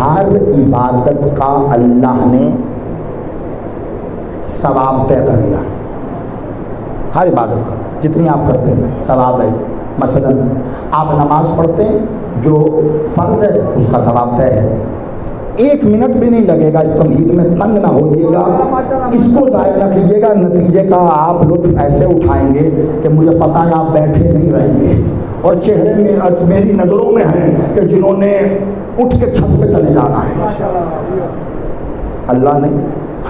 ہر عبادت کا اللہ نے ثواب طے کر لیا. ہر عبادت کا جتنی آپ کرتے ہیں ثواب ہے. مثلا آپ نماز پڑھتے ہیں جو فرض ہے اس کا ثواب طے ہے. 1 منٹ بھی نہیں لگے گا اس تمہید میں, تنگ نہ ہوئیے گا, اس کو ضائع نہ کیجیے گا. نتیجے کا آپ لطف ایسے اٹھائیں گے کہ مجھے پتہ ہے آپ بیٹھے نہیں رہیں گے, اور چہرے میں میری نظروں میں ہیں کہ جنہوں نے اٹھ کے چھت پہ چلے جانا ہے. اللہ نے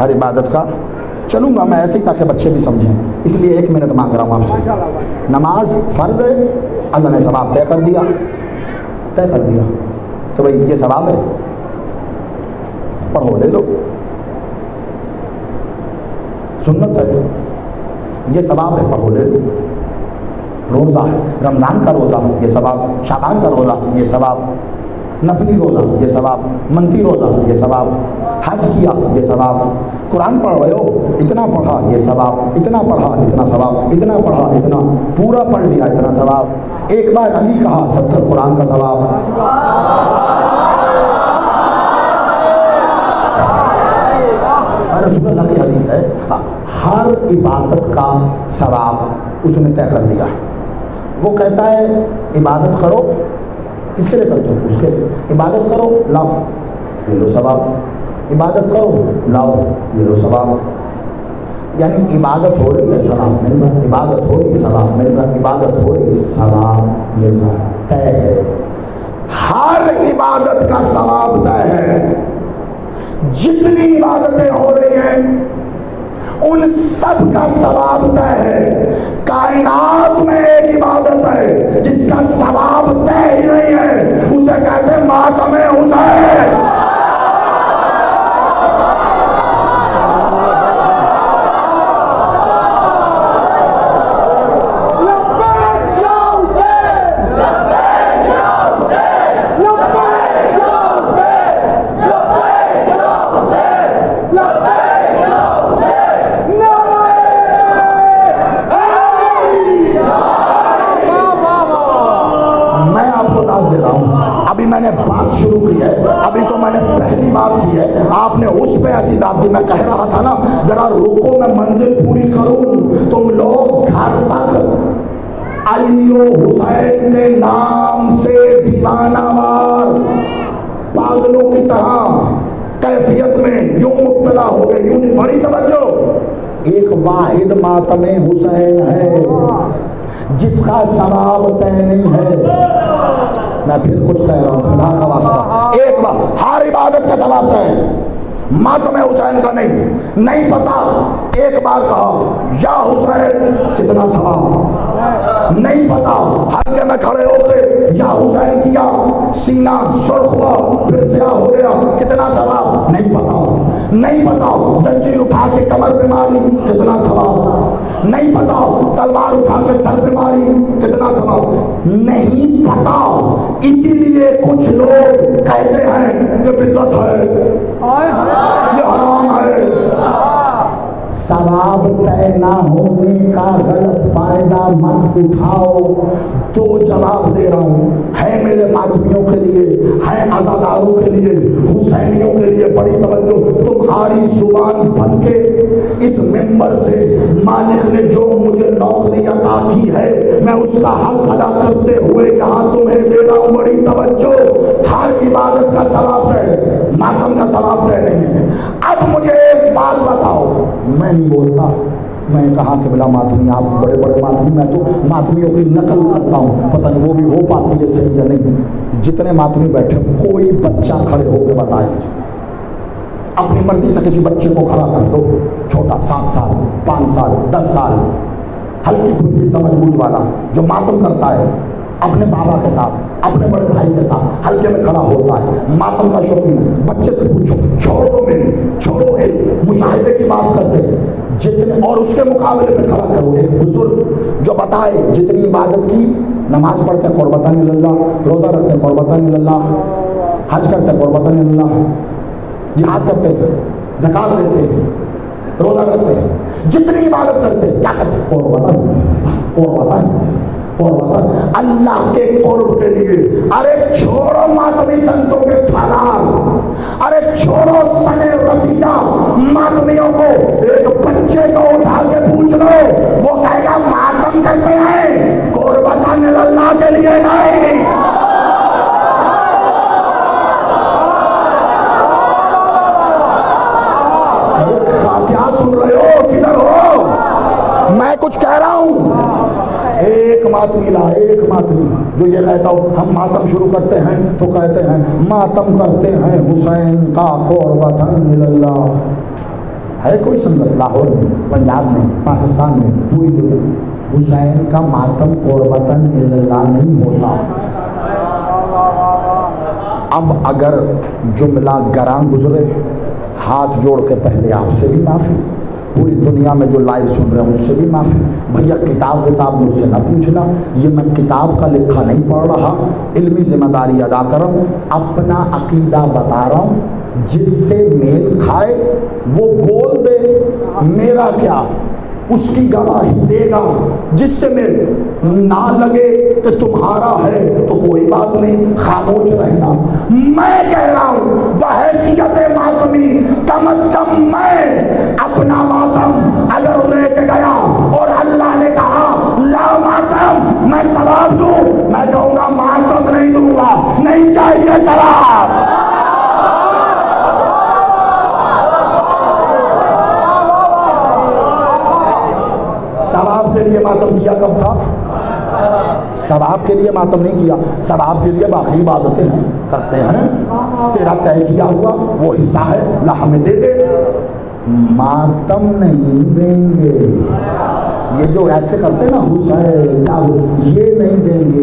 ہر عبادت کا, چلوں گا میں ایسے ہی تاکہ بچے بھی سمجھیں, اس لیے 1 منٹ مانگ رہا ہوں آپ سے. نماز فرض ہے, اللہ نے ثواب طے کر دیا کہ بھائی یہ ثواب ہے, پڑھو لے لو. سنت ہے, یہ ثواب ہے, پڑھو لے لو. روزہ ہے, رمضان کا روزہ یہ ثواب, شعبان کا روزہ یہ ثواب, نفلی روزہ یہ ثواب, منتی روزہ یہ ثواب, حج کیا یہ ثواب, قرآن پڑھ رہے ہو اتنا پڑھا یہ ثواب, اتنا پڑھا اتنا ثواب, اتنا پڑھا اتنا, پورا پڑھ لیا اتنا ثواب. ایک بار علی کہا 70 قرآن کا ثواب. رسول اللہ کی حدیث ہے, ہر عبادت کا ثواب اس نے طے کر دیا. وہ کہتا ہے عبادت کرو, کس کے لیے کرتے ہو, اس کے لیے. عبادت کرو, لاؤ یہ لو ثواب, عبادت کرو لاؤ یہ لو ثواب. یعنی عبادت ہو رہی ہے ثواب مل رہا, عبادت ہو رہی ثواب مل رہا, عبادت ہو رہی ثواب مل رہا. طے ہے, ہر عبادت کا ثواب طے ہے. جتنی عبادتیں ہو رہی ہیں ان سب کا ثواب طے ہے. کائنات میں ایک عبادت ہے جس کا ثواب طے ہی نہیں ہے, اسے کہتے ہیں ماتم حسین. ابھی میں نے بات شروع کی ہے, ابھی تو میں نے پہلی بات کی ہے, آپ نے اس پہ ایسی داد دی. میں کہہ رہا تھا نا ذرا رکو میں منزل پوری کروں. تم لوگ گھر تک علی و حسین کے نام سے دیوانہ وار پاگلوں کی طرح کیفیت میں یوں مبتلا ہو گئے. یوں نہیں, بڑی توجہ. ایک واحد ماتم حسین ہے جس کا ثواب طے نہیں ہے. میں پھر کچھ کہہ رہا ہوں, خدا کا واسطہ. ایک بار ہر عبادت کا ثواب طے ہے, ماتم حسین کا نہیں پتا. ایک بار کہا یا حسین کتنا ثواب نہیں پتا. حلقے میں کھڑے ہو کے یا حسین کیا, سینہ سرخ ہوا پھر سیاہ ہو گیا, کتنا ثواب نہیں پتا. زنجیر اٹھا کے کمر پہ ماری, کتنا ثواب نہیں پتا. تلوار اٹھا کے سر پہ ماری, کتنا ثواب نہیں پتا. اسی لیے کچھ لوگ کہتے ہیں کہ بدعت ہے, یہ حرام ہے. ثواب طے نہ ہونے کا غلط فائدہ مت اٹھاؤ. تو جواب دے رہا ہوں, ہے میرے ماتمیوں کے لیے, ہے عزاداروں کے لیے, حسینیوں کے لیے بڑی توجہ. تمہاری زبان بن کے اس ممبر سے مالک نے جو مجھے نوکری عطا کی ہے میں اس کا حق ادا کرتے ہوئے یہاں تمہیں دے رہا ہوں. بڑی توجہ. ہر عبادت کا ثواب ہے, ماتم کا ثواب طے نہیں ہے. اب مجھے ایک بات بتاؤ, میں نہیں بولتا, میں کہا کہ بلا ماتمی, آپ بڑے بڑے ماتمی, میں تو ماتمیوں کی نقل کرتا ہوں, پتہ نہیں وہ بھی ہو پاتی ہے صحیح یا نہیں. جتنے ماتمی بیٹھے کوئی بچہ کھڑے ہو کے بتائے, اپنی مرضی سے کسی بچے کو کھڑا کر دو, چھوٹا 7 سال 5 سال 10 سال, ہلکی پھلکی سمجھ بوجھ والا جو ماتم کرتا ہے اپنے بابا کے ساتھ, اپنے بڑے بھائی کے ساتھ ہلکے میں کھڑا ہوتا ہے, ماتم کا شوقین. بچے سے پوچھو, چھوڑو مشاہدے کی بات کرتے جتنے, اور اس کے مقابلے میں کھڑا کرو ایک بزرگ جو بتائے جتنی عبادت کی, نماز پڑھتے ہیں قربتاً اللہ, روزہ رکھتے ہیں قربتاً اللہ, حج کرتے ہیں قربتاً اللہ, جہاد کرتے ہیں, زکات دیتے ہیں, روزہ رکھتے ہیں, جتنی عبادت کرتے ہیں کیا کرتے ہیں, اللہ کے قرب کے لیے. ارے چھوڑو ماتمی سنتوں کے سالار, چھوڑو سنے رسیدہ ماتمیوں کو، ایک بچے کو اٹھا کے پوچھ لو، وہ کہے گا ماتم کرتے ہیں قربتاً اللہ کے لیے نہیں۔ کیا سن رہے ہو؟ کدھر ہو؟ میں کچھ کہہ رہا ہوں۔ ایک ماتمی لا، ایک ماتمی جو یہ کہتا ہو ہم ماتم شروع کرتے ہیں تو کہتے ہیں ماتم کرتے ہیں حسین کا قربتاً اللہ۔ ہے کوئی سنگت لاہور میں، پنجاب میں، پاکستان میں، پوری دنیا حسین کا ماتم قربتاً اللہ نہیں ہوتا؟ اب اگر جملہ گراں گزرے، ہاتھ جوڑ کے پہلے آپ سے بھی معافی، پوری دنیا میں جو لائیو سن رہے ہیں اس سے بھی معافی۔ بھیا کتاب مجھ سے نہ پوچھنا، یہ میں کتاب کا لکھا نہیں پڑھ رہا، علمی ذمہ داری ادا کر رہا ہوں، اپنا عقیدہ بتا رہا ہوں، جس سے میل کھائے وہ بول دے، میرا کیا، اس کی گواہی دے گا، جس سے میل نہ لگے کہ تمہارا ہے تو کوئی بات نہیں، خاموش رہنا۔ میں کہہ رہا ہوں بحیثیت ماتمی کم از کم میں اپنا ماتم اگر لے کے گیا اور اللہ نے کہا لا ماتم میں ثواب دوں، میں کہوں گا ماتم نہیں دوں گا، نہیں چاہیے ثواب۔ ثواب کے لیے ماتم کیا کب تھا؟ ثواب کے لیے ماتم نہیں کیا، ثواب کے لیے باقی عبادتیں ہیں کرتے ہیں، تیرا طے کیا ہوا وہ حصہ ہے لا ہمیں دے دے۔ ماتم نہیں دیں گے، یہ جو ایسے کرتے نا حسین یہ نہیں دیں گے،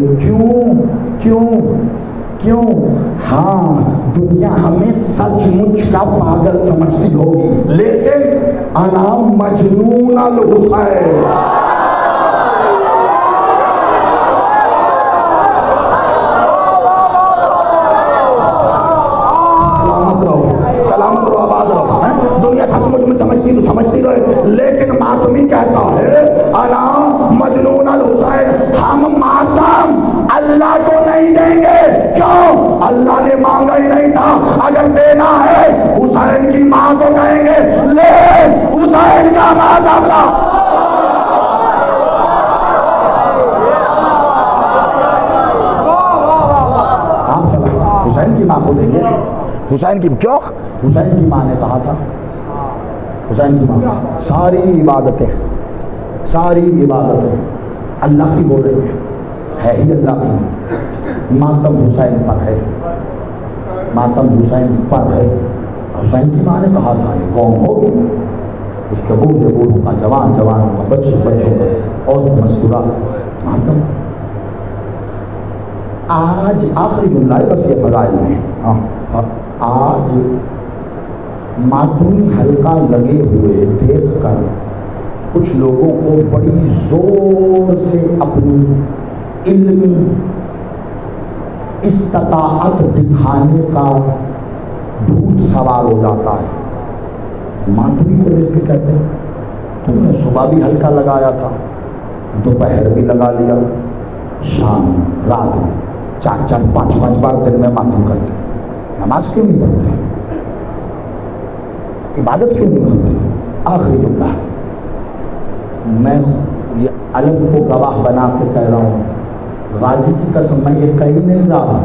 کیوں؟ ہاں دنیا ہمیں سچ مچ کا پاگل سمجھتی ہوگی، لیکن انا مجنون الحسین۔ سلامت رہو، آباد رہو، دنیا سچ مچ میں سمجھتی رہے، لیکن ماتمی کہتا ہے انا مجنون الحسین، ہم ماتم اللہ کو نہیں دیں گے۔ کیوں؟ اللہ نے مانگا ہی نہیں تھا، اگر دینا ہے حسین کی ماں کو کہیں گے لے حسین کا ماتم لا۔ حسین کی ماں کو دیں گے، حسین کی کیوں؟ حسین کی ماں نے کہا تھا، حسین کی ماں ساری عبادتیں اللہ کی بول رہی ہے ہی اللہ کی، ماتم حسین پر ہے، ماتم حسین پر ہے۔ حسین کی ماں نے کہا تھا یہ قوم ہوگی، اس کے بوڑھوں کا، جوان کا، بچوں کا اور مسکرا ماتم۔ آج آخری جملہ ہے بس یہ فضائل میں، آج ماتمی حلقہ لگے ہوئے دیکھ کر کچھ لوگوں کو بڑی زور سے اپنی علمی استطاعت دکھانے کا بھوت سوار ہو جاتا ہے۔ ماتمی کو دیکھ کے کہتے ہیں تم نے صبح بھی حلقہ لگایا تھا، دوپہر بھی لگا لیا، شام رات میں 4-5 بار دن میں ماتم کرتے، نماز کیوں نہیں پڑھتے، عبادت کیوں نہیں کرتے؟ آخری جملہ میں یہ علم کو گواہ بنا کے کہہ رہا ہوں، غازی کی قسم میں یہ کہہ نہیں رہا،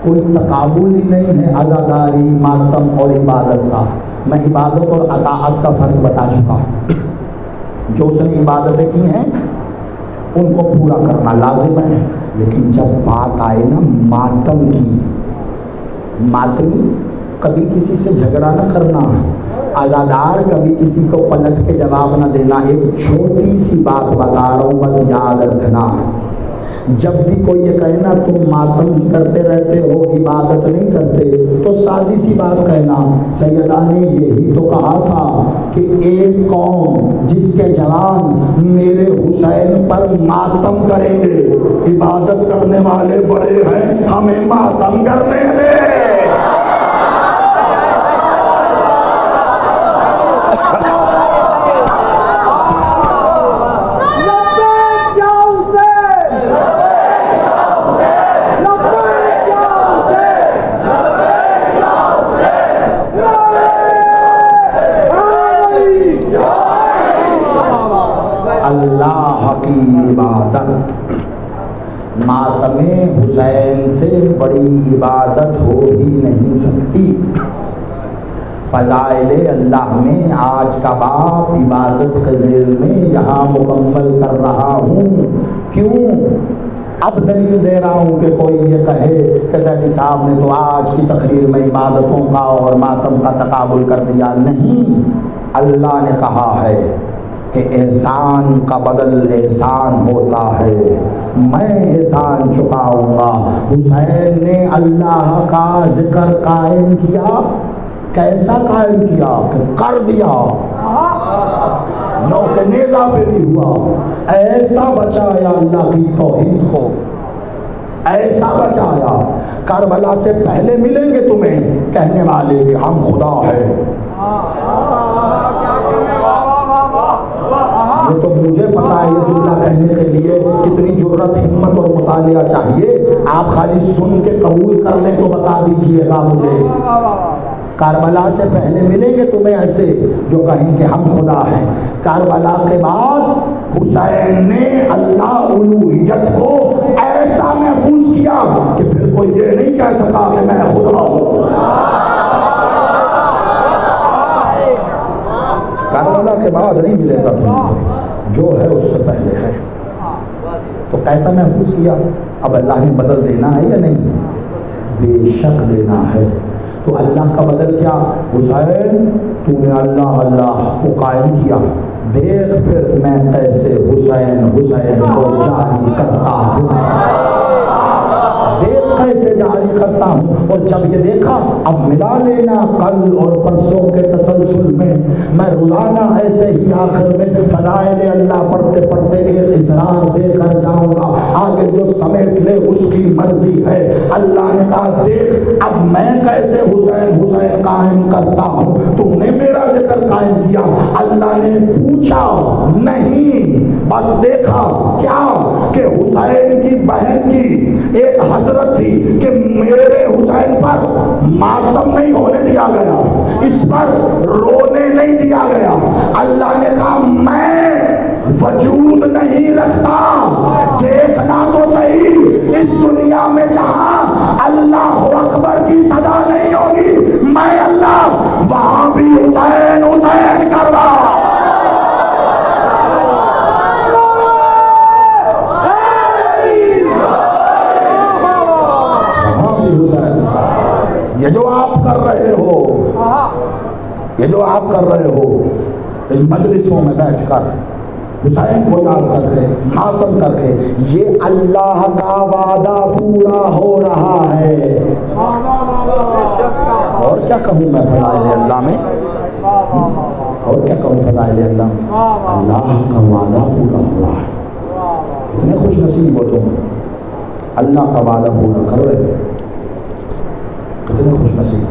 کوئی تقابل ہی نہیں ہے عزاداری، ماتم اور عبادت کا۔ میں عبادت اور اطاعت کا فرق بتا چکا ہوں، جو اس نے عبادتیں کی ہیں ان کو پورا کرنا لازم ہے، لیکن جب بات آئے نا ماتم کی، ماتمی کبھی کسی سے جھگڑا نہ کرنا، عزادار کبھی کسی کو پلٹ کے جواب نہ دینا۔ ایک چھوٹی سی بات بتا رہا ہوں بس یاد رکھنا، جب بھی کوئی یہ کہنا تم ماتم کرتے رہتے ہو عبادت نہیں کرتے، تو سادی سی بات کہنا سیدہ نے یہی تو کہا تھا کہ ایک قوم جس کے جوان میرے حسین پر ماتم کریں گے، عبادت کرنے والے بڑے ہیں ہمیں ماتم کرنے دیں۔ سے بڑی عبادت ہو ہی نہیں سکتی۔ فضائل اللہ میں آج کا باب عبادت کے ذیل میں یہاں مکمل کر رہا ہوں۔ کیوں؟ اب دلیل دے رہا ہوں کہ کوئی یہ کہے کہ سیدی صاحب نے تو آج کی تقریر میں عبادتوں کا اور ماتم کا تقابل کر دیا۔ نہیں، اللہ نے کہا ہے کہ احسان کا بدل احسان ہوتا ہے، میں احسان چکاؤں گا۔ حسین نے اللہ کا ذکر قائم کیا، کیسا قائم کیا کہ کر دیا، نوک نیزہ پہ بھی ہوا، ایسا بچایا اللہ کی توحید کو، ایسا بچایا۔ کربلا سے پہلے ملیں گے تمہیں کہنے والے کہ ہم خدا ہیں، یہ تو مجھے پتا ہے یہ جملہ کہنے کے لیے کتنی جرت، ہمت اور مطالعہ چاہیے۔ آپ خالی سن کے قبول کر لیں تو بتا دیجئے گا مجھے۔ کربلا سے پہلے ملیں گے تمہیں ایسے جو کہیں کہ ہم خدا ہیں۔ کربلا کے بعد حسین نے اللہ الوہیت کو ایسا محفوظ کیا کہ پھر کوئی یہ نہیں کہہ سکا کہ میں خدا ہوں۔ کربلا کے بعد نہیں ملے گا تمہیں، جو ہے اس سے پہلے ہے۔ تو کیسا محفوظ کیا؟ اب اللہ نے بدل دینا ہے یا نہیں؟ بے شک دینا ہے۔ تو اللہ کا بدل کیا؟ حسین تو نے اللہ اللہ کو قائم کیا، دیکھ پھر میں کیسے حسین حسین کو جاری کرتا ہوں، دیکھ کیسے جاری کرتا ہوں۔ اور جب یہ دیکھا، اب ملا لینا کل اور پرسوں کے تسلسل میں روزانہ ایسے ہی آخر میں فضائل اللہ پڑھتے پڑھتے ایک اصرار دے کر جاؤں گا، آگے جو سمیٹ لے اس کی مرضی ہے۔ اللہ نے کہا دیکھ اب میں کیسے حسین حسین قائم کرتا ہوں، تم نے میرا ذکر قائم کیا۔ اللہ نے پوچھا نہیں، بس دیکھا کیا کہ حسین کی بہن کی ایک حسرت تھی کہ میرے حسین پر ماتم نہیں ہونے دیا گیا، اس پر رونے نہیں دیا گیا۔ اللہ نے کہا میں وجود نہیں رکھتا، دیکھنا تو صحیح اس دنیا میں جہاں اللہ اکبر کی صدا نہیں ہوگی، میں اللہ وہاں بھی حسین حسین کروا۔ یہ جو آپ کر رہے ہو، یہ جو آپ کر رہے ہو ان مجلسوں میں بیٹھ کر حسین کو یاد کر کے ماتم کر کے، یہ اللہ کا وعدہ پورا ہو رہا ہے۔ اور کیا کہوں میں فضائل اللہ میں، اور کیا کہوں فضائل اللہ میں؟ اللہ کا وعدہ پورا ہو رہا ہے۔ اتنے خوش نصیب ہو تم، اللہ کا وعدہ پورا کر رہے ہو، کتنے خوش نصیب۔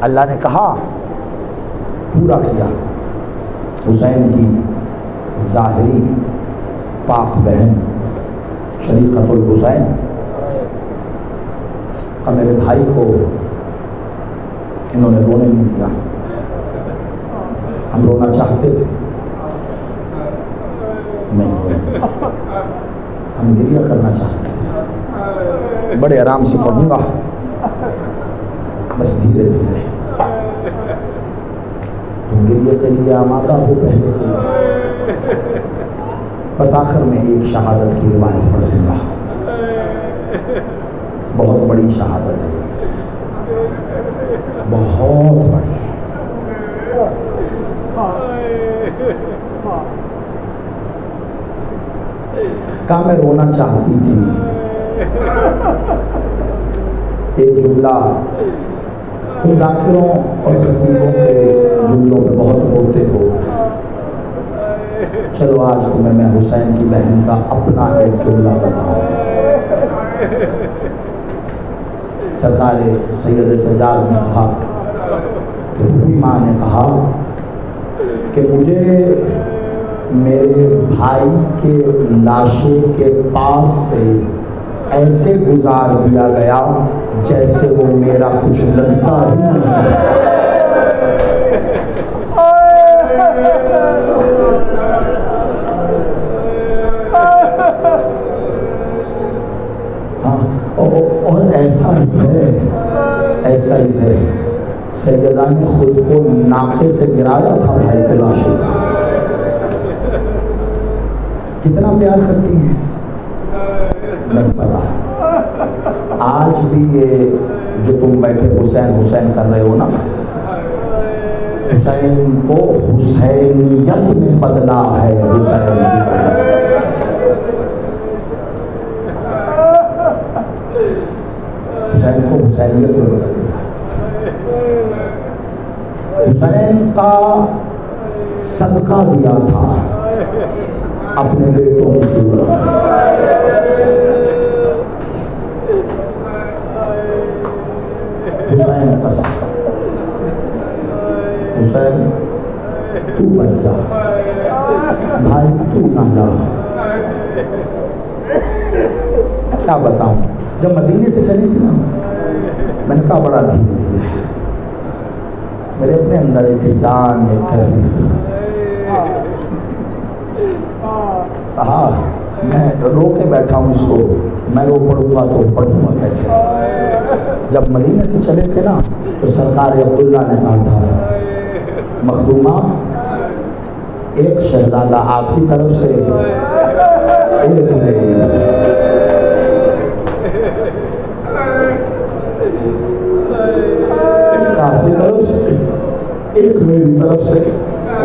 اللہ نے کہا پورا کیا۔ حسین کی ظاہری پاک بہن شریقۃ الحسین کا میرے بھائی کو انہوں نے رونے نہیں دیا، ہم رونا چاہتے تھے نہیں، ہم گریہ کرنا چاہتے تھے۔ بڑے آرام سے پڑھوں گا، بس دھیرے دھیرے تم گریہ کے لیے آمادہ ہو پہلے سے، بس آخر میں ایک شہادت کی روایت پڑھ لوں گا، بہت بڑی شہادت ہے، بہت بڑی۔ کہا میں رونا چاہتی تھی، ایک جملہ تم ذاکروں اور خطیبوں کے جملوں پہ بہت بولتے ہو، چلو آج تمہیں میں حسین کی بہن کا اپنا ایک جملہ بتاؤں۔ سرکار سید سجاد نے کہا کہ پوری ماں نے کہا کہ مجھے میرے بھائی کے لاشے کے پاس سے ایسے گزار دیا گیا جیسے وہ میرا کچھ لگتا ہی نہیں۔ اور ایسا ہی ہے سیدہ نے خود کو ناقے سے گرایا تھا بھائی کے لاشوں کا. کتنا پیار کرتی ہیں نہیں پتا. آج بھی یہ جو تم بیٹھے حسین حسین کر رہے ہو نا، حسین کو حسینیت میں بدلا ہے. حسین کو حسینیت میں بدلا. حسین کا صدقہ دیا تھا اپنے بیٹوں کی صورت. حسین کا صدقہ. حسین تو بچ جا بھائی، تو نہ جا. کیا بتاؤں، جب مدینے سے چلی تھی نا، میں نے کہا بڑا دھیرے دھیرے میرے اپنے اندر ایک جان میں کہا میں رو کے بیٹھا ہوں اس کو، میں رو پڑھوں گا تو پڑھوں گا کیسے. جب مدینے سے چلے تھے نا تو سرکار عبداللہ نے کہا تھا مخدومہ ایک شہزادہ آپ کی طرف سے ایک آپ کی طرف سے ایک میری طرف سے.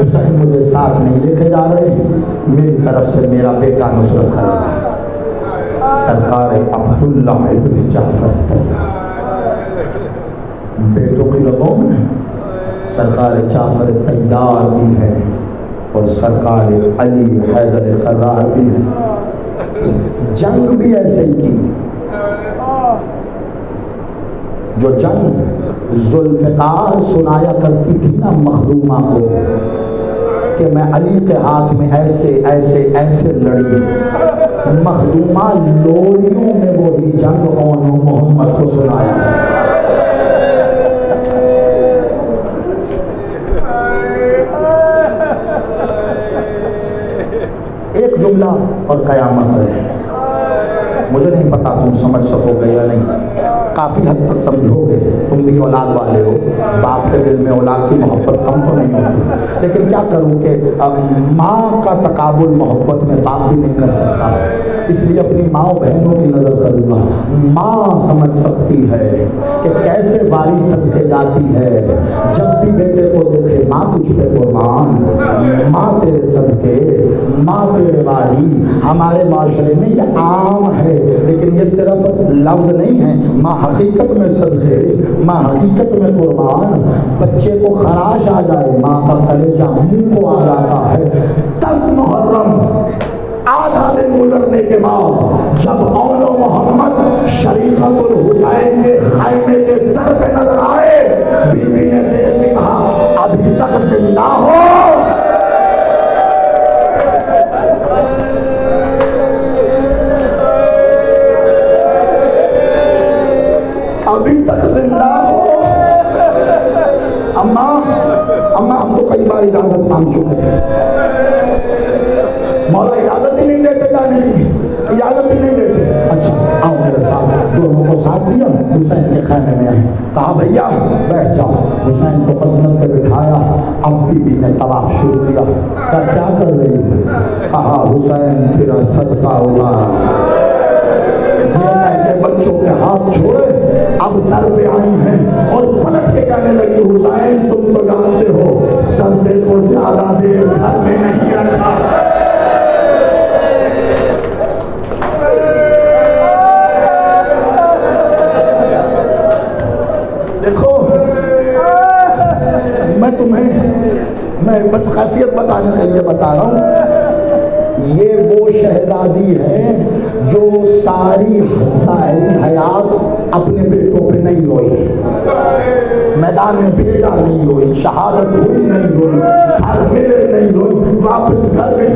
حسین مجھے ساتھ نہیں لے کے جا رہے، میری طرف سے میرا بیٹا نصرت خلیفہ سرکار عبداللہ ابن جعفر. بیٹوں کی لبوں میں سرکار جعفر تیار بھی ہے اور سرکار علی حیدر قرار بھی ہے. جنگ بھی ایسے ہی کی جو جنگ ذوالفقار سنایا کرتی تھی نا مخدومہ کو کہ میں علی کے ہاتھ میں ایسے ایسے ایسے لڑی. مخدومہ لوریوں میں وہی جنگ اون محمد کو سنایا. ایک جملہ اور قیامت ہے. مجھے نہیں پتا تم سمجھ سکو گے یا نہیں، کافی حد تک سمجھو گے. تم بھی اولاد والے ہو، باپ کے دل میں اولاد کی محبت کم تو نہیں ہوتی، لیکن کیا کروں کہ ماں کا تقابل محبت میں باپ بھی نہیں کر سکتا، اس لیے اپنی ماں و بہنوں کی نظر کروں گا. ماں سمجھ سکتی ہے کہ کیسے واری صدقے جاتی ہے جب بھی بیٹے کو دیکھے ماں تجھ پہ قربان، ماں تیرے صدقے، ماں تیرے واری. ہمارے معاشرے میں یہ عام ہے لیکن یہ صرف لفظ نہیں ہے، ماں حقیقت میں صدقے، ماں حقیقت میں قربان. بچے کو خراش آ جائے ماں کا کلیجہ منہ کو آ جاتا ہے. 10 محرم آدھا دن گزرنے کے بعد جب اول محمد شریعت الحسین کے خیمے کے در پہ نظر آئے، بیوی نے دیکھ کے کہا ابھی تک زندہ ہو. ابھی تک زندہ ہو. اماں ہم تو کئی بار اجازت مانگ چکے ہیں، مولا اجازت ہی نہیں دیتے جانے کی، اجازت ہی نہیں دیتے. اچھا آؤ میرے ساتھ. دونوں کو ساتھ دیا، حسین کے خیمے میں آئے. کہا بھیا بیٹھ جاؤ. حسین کو مسند پہ بٹھایا. اب بیوی نے طواف شروع کیا. کہا کیا کر رہی ہو؟ کہا حسین تیرا صدقہ ہوگا. بچوں کے ہاتھ چھوڑے اب در پہ آئی ہیں اور پلٹ کے کہنے لگی حسین تم تو جانتے ہو صدقے کو زیادہ دیر گھر میں نہیں رکھا. دیکھو میں بس خیفیت بتانے کے لیے بتا رہا ہوں. یہ وہ شہزادی ہے جو ساری حیات اپنے بیٹوں پہ نہیں روئی، میدان میں بھیجا نہیں روئی، شہادت ہوئی نہیں روئی، سر ملے نہیں روئی، واپس گھر میں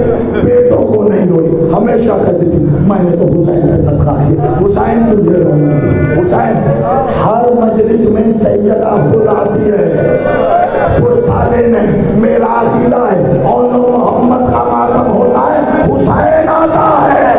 بیٹوں کو نہیں روئی. ہمیشہ کہتی تھی میں نے تو حسین کا صدقہ کیا، حسین تجھے روئی. حسین ہر مجلس میں سیدہ خود آتی ہے، پرسالے میں میرا عقیدہ ہے اور محمد کا ماتم ہوتا ہے حسین آتا ہے.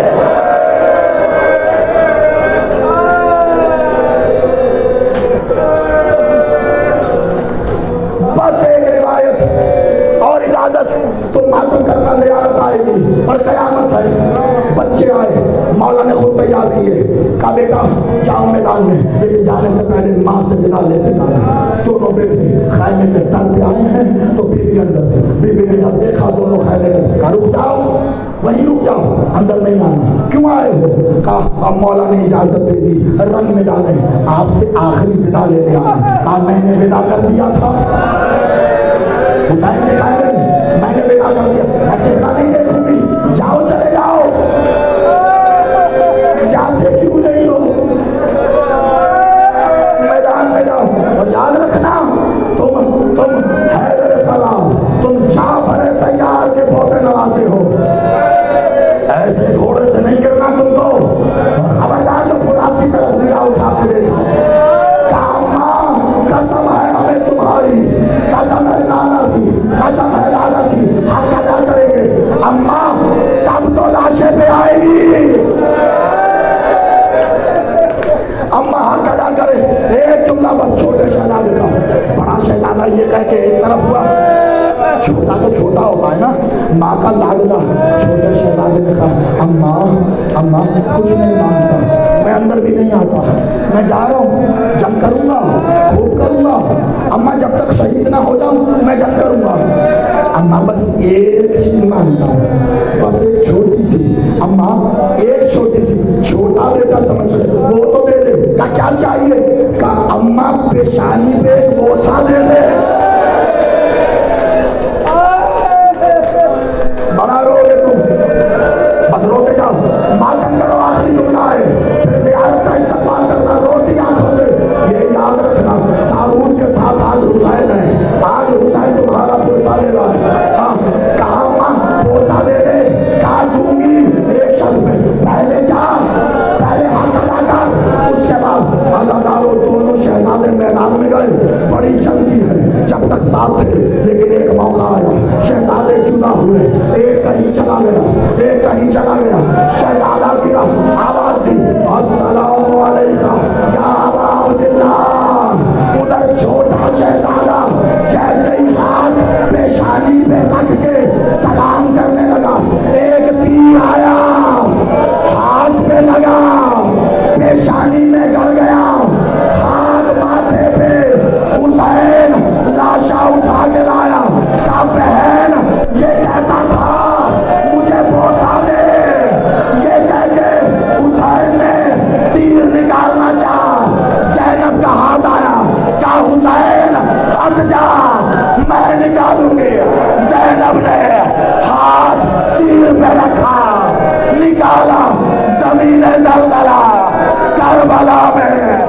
جاؤں میدان میں، لیکن جانے سے پہلے ماں سے ودا لیتے جانا۔ دونوں بیٹے خیمے کے تل پہ آئے ہیں تو بیوی اندر تھی۔ بیوی نے جب دیکھا دونوں خیمے کے، کہا رک جاؤ، وہیں رک جاؤ، اندر نہیں آنا۔ کیوں آئے ہو؟ کہا اب مولا نے اجازت دے دی، رنگ میں ڈالے، آپ سے آخری ودا لینے آئے۔ کہا میں نے ودا کر دیا تھا، حسین کے خیمے میں نے ودا کر دیا، میں چہرہ نہیں دیکھوں گی، جاؤ چلے جاؤ، جاتے کیوں نہیں ہو؟ میدان میں جاؤ، اور یاد رکھنا تم حیدر سلام، تم جعفر تیار کے پوتے نواسے ہو، ایسے گھوڑے سے نہیں گرنا تم کو، خبردار تو فرات کی طرف نگاہ اٹھا کے دیکھا۔ قسم ہے ہمیں تمہاری، قسم ہے نانا کی، قسم ہے دادا کی، حق ادا کریں گے۔ اماں تب تو لاشیں پہ آئے گی، اماں حق ادا کرے۔ ایک جملہ بس چھوٹے شہزادے کا، بڑا شہزادہ یہ کہہ کے ایک طرف ہوا، چھوٹا تو چھوٹا ہوتا ہے نا، ماں کا لاڈلا۔ چھوٹے شہزادے نے کہا اماں کچھ نہیں مانتا، میں اندر بھی نہیں آتا، میں جا رہا ہوں، جنگ کروں گا، خوب کروں گا، اماں جب تک شہید نہ ہو جاؤں میں جنگ کروں گا۔ اماں بس ایک چیز مانتا ہوں، بس ایک چھوٹی سی، اماں ایک چھوٹی سی، چھوٹا بیٹا سمجھ لے وہ تو دے دے۔ کہا کیا چاہیے؟ کہا اماں پیشانی پہ ایک بوسہ دے دے۔ بڑا رو گے تم، بس روتے جاؤ، ماتم کرو، آخری جملہ ہے، پھر زیارت کا استقبال کرنا روتی آنکھوں سے۔ یہ یاد رکھنا تابوت کے ساتھ آج حسین ہے، آج حسین تمہارا بوسہ لے رہا ہے۔ کہا ماں بوسہ دے دے، کہا دوں گی ایک شرط پہ، پہلے جا، پہلے حق ادا کر، اس کے بعد عزاداروں دونوں شہزادے میدان میں گئے۔ بڑی جنگ کی ہے، جب تک ساتھ تھے، لیکن ایک موقع آیا، شہزادے جدا ہوئے، ایک کہیں چلا گیا، ایک کہیں چلا گیا۔ شہزادہ کی آواز دی السلام علیکم یا ابا عبداللہ۔ ادھر چھوٹا شہزادہ جیسے ہی ہاتھ پیشانی پہ رکھ کے سلام کرنے لگا، ایک تیر آیا، ہاتھ پہ لگا، پیشانی میں گڑ گیا، ہاتھ ماتھے پہ۔ حسین لاشا اٹھا کے لایا، کہا بہن یہ کہتا تھا مجھے بوسہ دے، یہ کہہ کے حسین نے تیر نکالنا چاہا، زینب کا ہاتھ آیا، کہا حسین ہٹ جا میں نکالوں گی۔ زینب نے ہاتھ تیر پہ رکھا، نکالا، زمین زلزلہ، کربلا میں